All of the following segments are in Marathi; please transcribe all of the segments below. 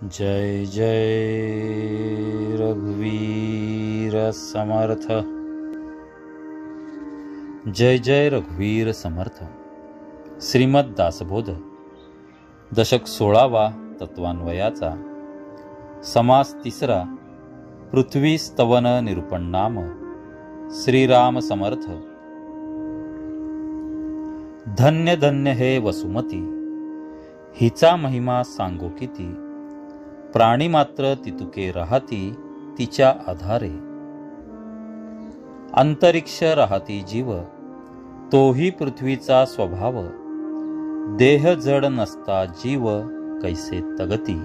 जय जय रघुवीर समर्थ। जय जय रघुवीर समर्थ। श्रीमद दासबोध दशक 16वा तत्वान्वयाचा समास 3रा पृथ्वी स्तवन निरूपण नाम श्रीराम समर्थ। धन्य धन्य हे वसुमती, हिचा महिमा सांगो किती। प्राणी मात्र तितुके राहती तिच्या आधारे। अंतरिक्ष राहती जीव, तोही पृथ्वीचा स्वभाव। देह जड नसता जीव, कैसे तगती।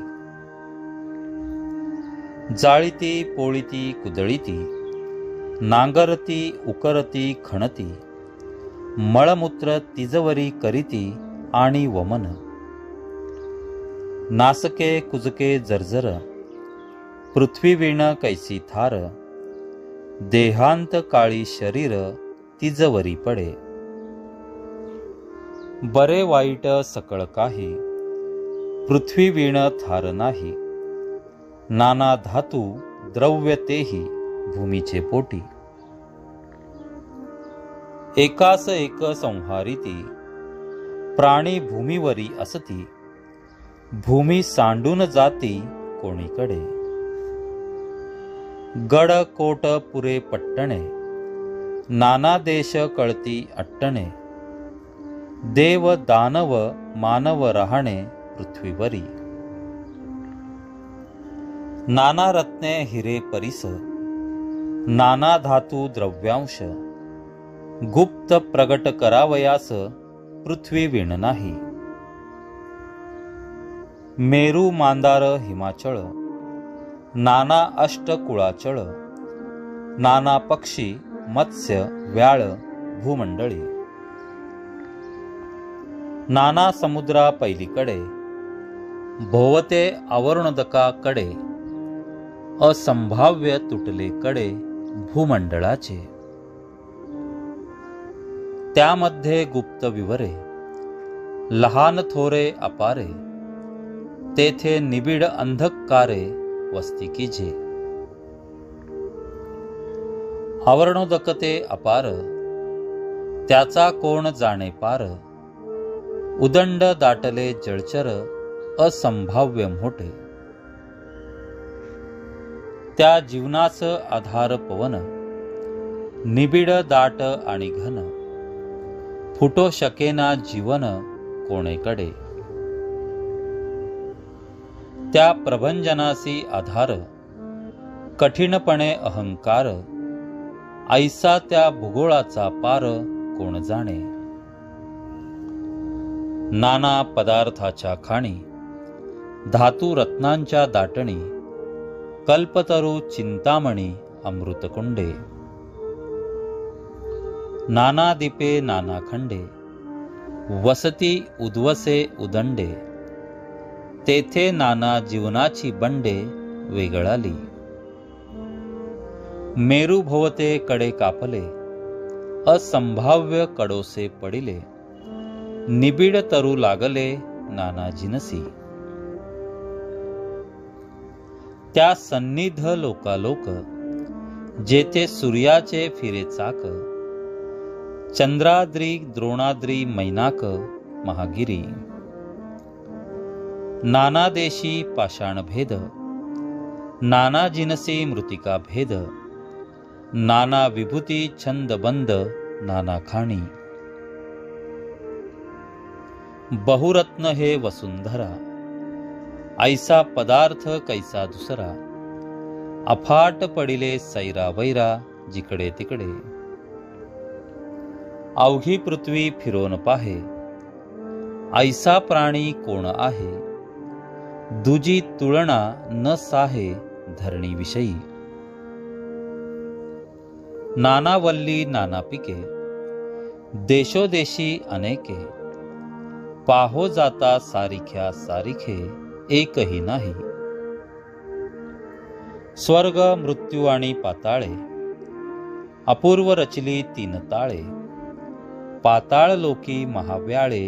जाळीती पोळीती कुदळीती, नांगरती उकरती खणती। मळमूत्र तिजवरी करीती आणि वमन। नासके कुजके जर्जर, पृथ्वी वीण कैसी थार। देहांत काळी शरीर, तिजवरी पडे। बरे वाईट सकळ काही, पृथ्वी वीण थार नाही। नाना धातू द्रव्य तेही, भूमीचे पोटी। एकास एक संहारिती, प्राणी भूमीवरी असती। भूमी सांडून जाती कोणीकडे। गड कोट पुरे पट्टणे, नाना देश कळती अट्टणे। देव दानव मानव राहणे पृथ्वीवरी। नाना रत्ने हिरे परिस, नाना धातू द्रव्यांश। गुप्त प्रगट करावयास, पृथ्वी वीण नाही। मेरू मांदार हिमाचळ, नाना अष्ट कुळाचळ। नाना पक्षी मत्स्य व्याळ भूमंडळी। नाना समुद्रा पैलीकडे, भोवते आवरणोदकाकडे। असंभाव्य तुटले कडे, भूमंडळाचे। त्यामध्ये गुप्त विवरे, लहान थोरे अपारे। तेथे निबिड अंधकारे, वस्ती कीजे। आवरणोदकते अपार, त्याचा कोण जाणे पार। उदंड दाटले जळचर, असंभाव्य मोठे। त्या जीवनास आधार पवन, निबिड दाट आणि घन। फुटो शकेना जीवन, कोणेकडे। त्या प्रभंजनासी आधार, कठीणपणे अहंकार। ऐसा त्या भूगोळाचा पार, कोण जाणे। नाना पदार्थाच्या खाणी, धातू रत्नांच्या दाटणी। कल्पतरू चिंतामणी, अमृतकुंडे। नाना दीपे नाना खंडे, वसती उद्वसे उदंडे। तेथे नाना जीवनाची बंडे, वेगळाली। मेरू भोवते कडे कापले, असंभाव्य कडोसे पडिले। निबिड तरु लागले, नाना जिनसी। त्या सन्निध लोकालोक, जेथे सूर्याचे फिरे चाक। चंद्राद्री द्रोणाद्री मैनाक, महागिरी। नाना देशी पाषाण भेद, नाना जिनसी मृतिका भेद। नाना विभूती छंद बंद, नाना खाणी। बहुरत्न हे वसुंधरा, ऐसा पदार्थ कैसा दुसरा। अफाट पडिले सैरा वैरा, जिकडे तिकडे। अवघी पृथ्वी फिरोन पाहे, ऐसा प्राणी कोण आहे। दुजी तुलना न साहे, धरणी विषयी। नाना वल्ली नाना पिके, देशोदेशी अनेके। पाहो जाता सारिख्या सारिखे, एकही नाही। स्वर्ग मृत्यू आणि पाताळे, अपूर्व रचली 3 ताळे। पाताळ लोकी महाव्याळे,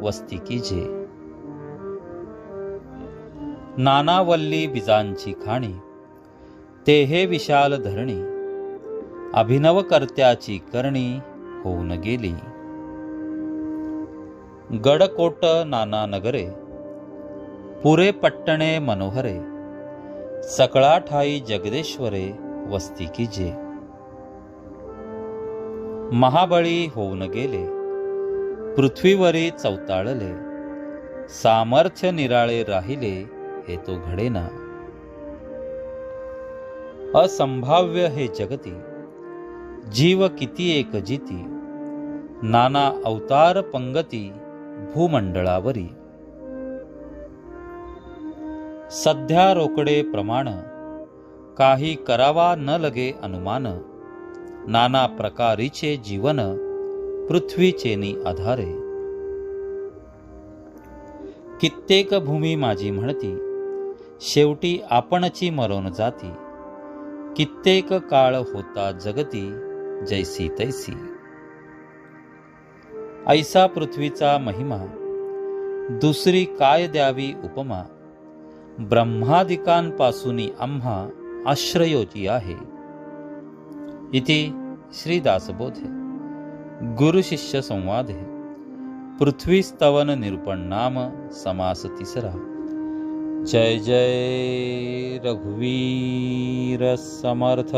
वस्ती कीजे। नानावल्ली बीजांची खाणी, ते हे विशाल धरणी, अभिनव कर्त्याची करणी होऊन गेली. गडकोट नाना नगरे, पुरे पट्टणे मनोहरे, सकळा ठाई जगदेश्वरे वस्ती कीजे. महाबळी होऊन गेले, पृथ्वीवरी चौताळले, सामर्थ्य निराळे राहिले हे तो घडेना. असंभाव्य हे जगती, जीव किती एक जिती, नाना अवतार पंगती भूमंडळावरी. सध्या रोकडे प्रमाण, काही करावा न लगे अनुमान, नाना प्रकारीचे जीवन पृथ्वीचेनी आधारे. कित्येक भूमी माझी म्हणती, शेवटी आपणची मरोन जाती, कित्येक काळ होता जगती जैसी तैसी. ऐसा पृथ्वीचा महिमा, दुसरी काय द्यावी उपमा, ब्रह्मादिकांपासून आम्हा आश्रयोची आहे. इति श्री दासबोधे गुरु शिष्य संवादे पृथ्वीस्तवन निरूपण नाम समास तिसरा. जय जय रघुवीर समर्थ.